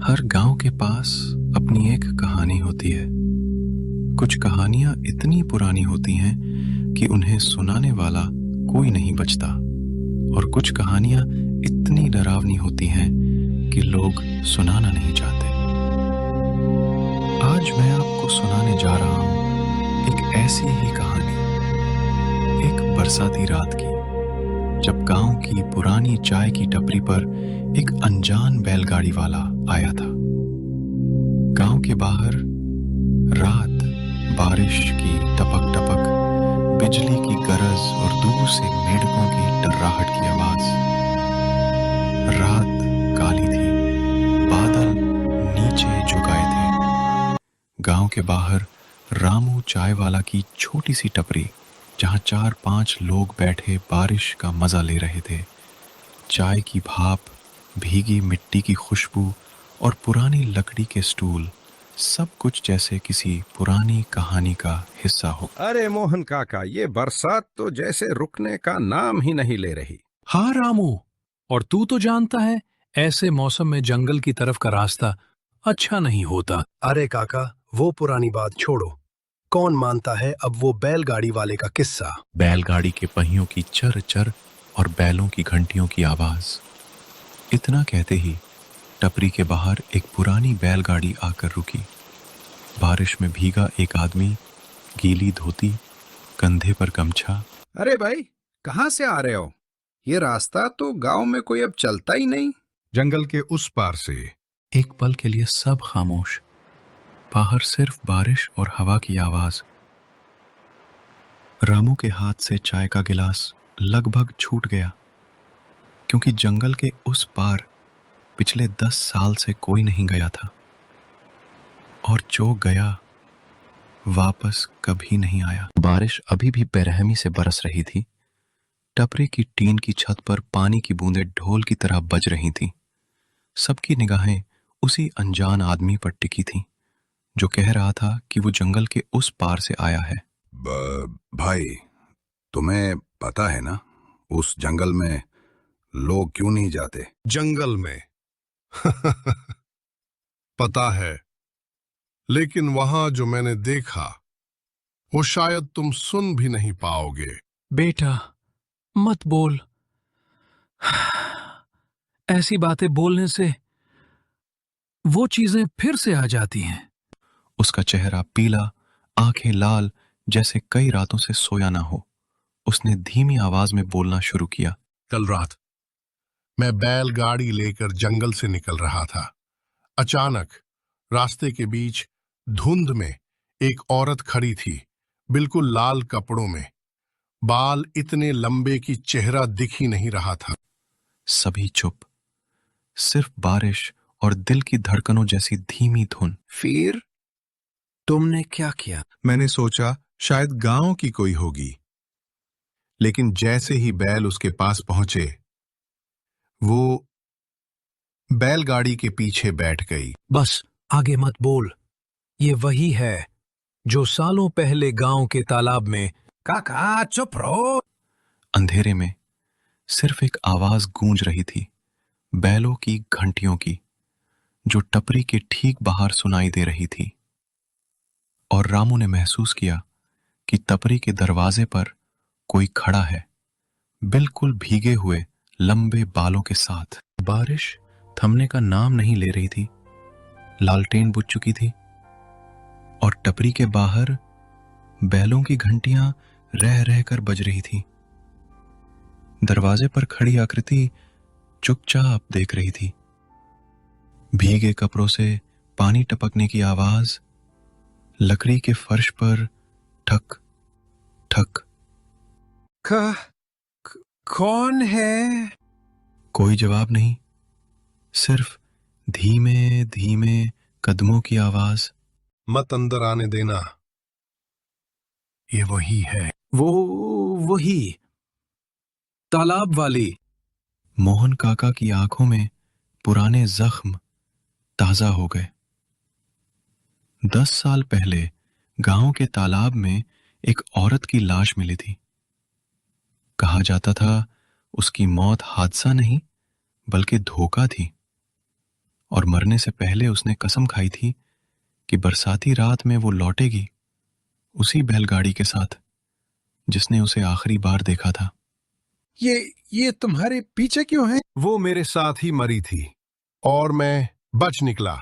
हर गांव के पास अपनी एक कहानी होती है। कुछ कहानियां इतनी पुरानी होती हैं कि उन्हें सुनाने वाला कोई नहीं बचता, और कुछ कहानियां इतनी डरावनी होती हैं कि लोग सुनाना नहीं चाहते। आज मैं आपको सुनाने जा रहा हूं एक ऐसी ही कहानी, एक बरसाती रात की, जब गांव की पुरानी चाय की टपरी पर एक अनजान बैलगाड़ी वाला आया था। गांव के बाहर रात, बारिश की टपक टपक, बिजली की गरज और दूर से मेंढकों की टर्राहट की आवाज। रात काली थी, बादल नीचे झुकाए थे। गांव के बाहर रामू चाय वाला की छोटी सी टपरी, जहां 4-5 लोग बैठे बारिश का मजा ले रहे थे। चाय की भाप, भीगी मिट्टी की खुशबू और पुरानी लकड़ी के स्टूल, सब कुछ जैसे किसी पुरानी कहानी का हिस्सा हो। अरे मोहन काका, ये बरसात तो जैसे रुकने का नाम ही नहीं ले रही। हाँ रामू, और तू तो जानता है ऐसे मौसम में जंगल की तरफ का रास्ता अच्छा नहीं होता। अरे काका, वो पुरानी बात छोड़ो। कौन मानता है अब वो बैलगाड़ी वाले का किस्सा? बैलगाड़ी के पहियों की चर चर और बैलों की घंटियों की आवाज। इतना कहते ही टपरी के बाहर एक पुरानी बैलगाड़ी आकर रुकी। बारिश में भीगा एक आदमी, गीली धोती, कंधे पर गमछा। अरे भाई, कहाँ से आ रहे हो? ये रास्ता तो गांव में कोई अब चलता ही नहीं। जंगल के उस पार से। एक पल के लिए सब खामोश, बाहर सिर्फ बारिश और हवा की आवाज। रामू के हाथ से चाय का गिलास लगभग छूट गया, क्योंकि जंगल के उस पार पिछले 10 साल से कोई नहीं गया था, और जो गया वापस कभी नहीं आया। बारिश अभी भी बेरहमी से बरस रही थी। टपरी की टीन की छत पर पानी की बूंदें ढोल की तरह बज रही थीं। सबकी निगाहें उसी अनजान आदमी पर टिकी थीं, जो कह रहा था कि वो जंगल के उस पार से आया है। भाई, तुम्हें पता है ना, उस जंगल में लोग क्यों नहीं जाते? जंगल में पता है, लेकिन वहां जो मैंने देखा वो शायद तुम सुन भी नहीं पाओगे। बेटा, मत बोल। ऐसी बातें बोलने से वो चीजें फिर से आ जाती हैं। उसका चेहरा पीला, आंखें लाल, जैसे कई रातों से सोया ना हो। उसने धीमी आवाज में बोलना शुरू किया। कल रात मैं बैलगाड़ी लेकर जंगल से निकल रहा था। अचानक रास्ते के बीच धुंध में एक औरत खड़ी थी, बिल्कुल लाल कपड़ों में। बाल इतने लंबे कि चेहरा दिख ही नहीं रहा था। सभी चुप, सिर्फ बारिश और दिल की धड़कनों जैसी धीमी धुन। फिर तुमने क्या किया? मैंने सोचा शायद गांव की कोई होगी, लेकिन जैसे ही बैल उसके पास पहुंचे, वो बैलगाड़ी के पीछे बैठ गई। बस आगे मत बोल। ये वही है जो सालों पहले गांव के तालाब में। काका चुप रहो। अंधेरे में सिर्फ एक आवाज गूंज रही थी, बैलों की घंटियों की, जो टपरी के ठीक बाहर सुनाई दे रही थी। और रामू ने महसूस किया कि टपरी के दरवाजे पर कोई खड़ा है, बिल्कुल भीगे हुए लंबे बालों के साथ। बारिश थमने का नाम नहीं ले रही थी। लालटेन बुझ चुकी थी, और टपरी के बाहर बैलों की घंटियां रह रह कर बज रही थी। दरवाजे पर खड़ी आकृति चुपचाप देख रही थी। भीगे कपड़ों से पानी टपकने की आवाज, लकड़ी के फर्श पर ठक ठक। कौन है? कोई जवाब नहीं, सिर्फ धीमे धीमे कदमों की आवाज। मत अंदर आने देना, ये वही है। वही तालाब वाली। मोहन काका की आंखों में पुराने जख्म ताजा हो गए। 10 साल पहले गांव के तालाब में एक औरत की लाश मिली थी। कहा जाता था उसकी मौत हादसा नहीं, बल्कि धोखा थी। और मरने से पहले उसने कसम खाई थी कि बरसाती रात में वो लौटेगी उसी बैलगाड़ी के साथ जिसने उसे आखिरी बार देखा था। ये तुम्हारे पीछे क्यों है? वो मेरे साथ ही मरी थी और मैं बच निकला।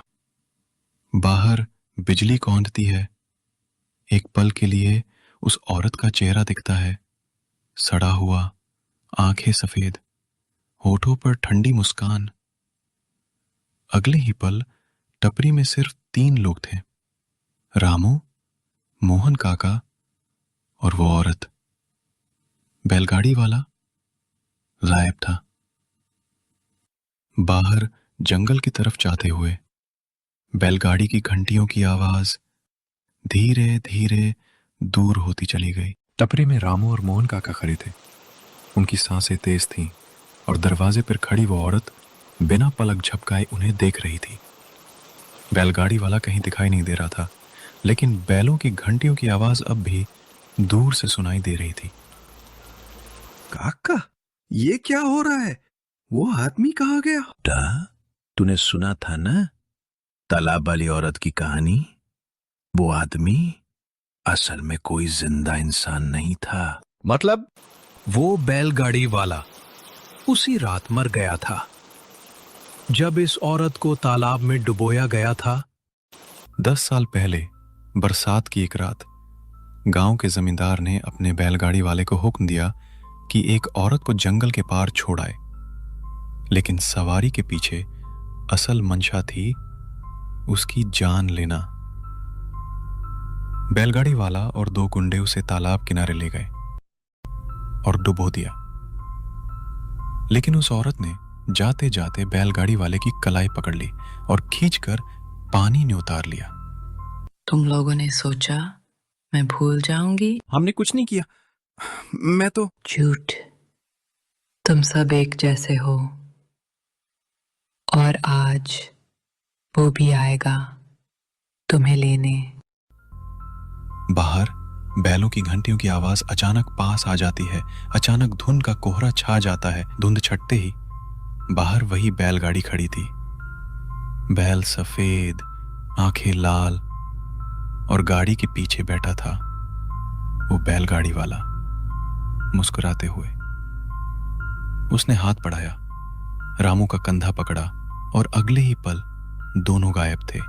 बाहर बिजली कौंधती है। एक पल के लिए उस औरत का चेहरा दिखता है, सड़ा हुआ, आंखें सफेद, होठों पर ठंडी मुस्कान। अगले ही पल टपरी में सिर्फ 3 लोग थे, रामू, मोहन काका और वो औरत। बैलगाड़ी वाला गायब था। बाहर जंगल की तरफ जाते हुए बैलगाड़ी की घंटियों की आवाज धीरे धीरे दूर होती चली गई। टपरी में रामू और मोहन काका खड़े थे। उनकी सांसें तेज थीं और दरवाजे पर खड़ी वो औरत बिना पलक झपकाए उन्हें देख रही थी। बैलगाड़ी वाला कहीं दिखाई नहीं दे रहा था, लेकिन बैलों की घंटियों की आवाज अब भी दूर से सुनाई दे रही थी। काका, ये क्या हो रहा है? वो आदमी कहाँ गया? तूने सुना था ना तालाब वाली औरत की कहानी? वो आदमी असल में कोई जिंदा इंसान नहीं था। मतलब वो बैलगाड़ी वाला उसी रात मर गया था जब इस औरत को तालाब में डुबोया गया था। 10 साल पहले बरसात की एक रात गांव के जमींदार ने अपने बैलगाड़ी वाले को हुक्म दिया कि एक औरत को जंगल के पार छोड़ आए, लेकिन सवारी के पीछे असल मंशा थी उसकी जान लेना। बैलगाड़ी वाला और 2 गुंडे उसे तालाब किनारे ले गए और डुबो दिया, लेकिन उस औरत ने जाते जाते बैलगाड़ी वाले की कलाई पकड़ ली और खींचकर पानी में उतार लिया। तुम लोगों ने सोचा मैं भूल जाऊंगी? हमने कुछ नहीं किया। मैं तो झूठ। तुम सब एक जैसे हो और आज वो भी आएगा तुम्हें लेने। बाहर बैलों की घंटियों की आवाज अचानक पास आ जाती है। अचानक धुंध का कोहरा छा जाता है। धुंध छटते ही बाहर वही बैलगाड़ी खड़ी थी। बैल सफेद, आंखें लाल, और गाड़ी के पीछे बैठा था वो बैलगाड़ी वाला, मुस्कुराते हुए। उसने हाथ बढ़ाया, रामू का कंधा पकड़ा और अगले ही पल दोनों गायब थे।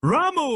रामू!